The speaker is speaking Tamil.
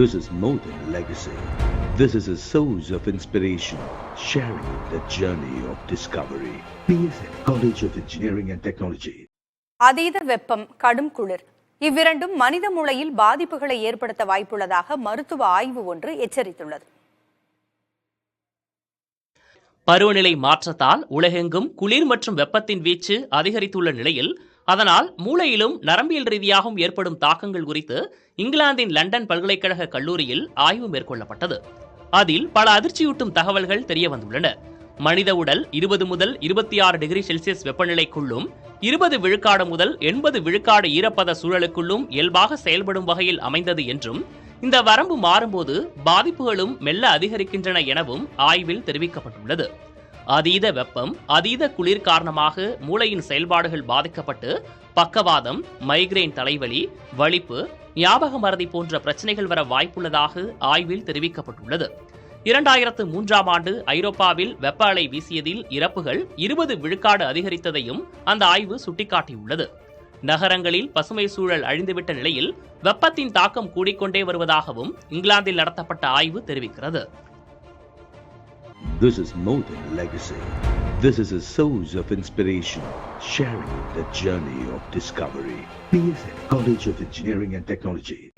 This is more than legacy. This is a source of inspiration, sharing the journey of discovery. PSN College of Engineering and Technology. அதீத வெப்பம், கடும் குளிர் இவ்விரண்டும் மனித மூளையில் பாதிப்புகளை ஏற்படுத்த வாய்ப்புள்ளதாக மருத்துவ ஆய்வு ஒன்று எச்சரித்துள்ளது. பருவநிலை மாற்றத்தால் உலகெங்கும் குளிர் மற்றும் வெப்பத்தின் வீச்சு அதிகரித்துள்ள நிலையில் அதனால் மூளையிலும் நரம்பியல் ரீதியாகவும் ஏற்படும் தாக்கங்கள் குறித்து இங்கிலாந்தின் லண்டன் பல்கலைக்கழக கல்லூரியில் ஆய்வு மேற்கொள்ளப்பட்டது. அதில் பல அதிர்ச்சியூட்டும் தகவல்கள் தெரிய வந்துள்ளன. மனித உடல் 20 முதல் 26 டிகிரி செல்சியஸ் வெப்பநிலைக்குள்ளும் 20 விழுக்காடு முதல் 80 விழுக்காடு ஈரப்பத சூழலுக்குள்ளும் இயல்பாக செயல்படும் வகையில் அமைந்தது என்றும், இந்த வரம்பு மாறும்போது பாதிப்புகளும் மெல்ல அதிகரிக்கின்றன எனவும் ஆய்வில் தெரிவிக்கப்பட்டுள்ளது. அதீத வெப்பம், அதீத குளிர் காரணமாக மூளையின் செயல்பாடுகள் பாதிக்கப்பட்டு பக்கவாதம், மைக்ரேன் தலைவலி, வலிப்பு, ஞாபக மறதி போன்ற பிரச்சனைகள் வர வாய்ப்புள்ளதாக ஆய்வில் தெரிவிக்கப்பட்டுள்ளது. 2003ஆம் ஆண்டு ஐரோப்பாவில் வெப்ப அலை வீசியதில் இறப்புகள் 20 விழுக்காடு அதிகரித்ததையும் அந்த ஆய்வு சுட்டிக்காட்டியுள்ளது. நகரங்களில் பசுமை சூழல் அழிந்துவிட்ட நிலையில் வெப்பத்தின் தாக்கம் கூடிக்கொண்டே வருவதாகவும் இங்கிலாந்தில் நடத்தப்பட்ட ஆய்வு தெரிவிக்கிறது. This is more than legacy. This is a source of inspiration, sharing the journey of discovery. PSN College of Engineering and Technology.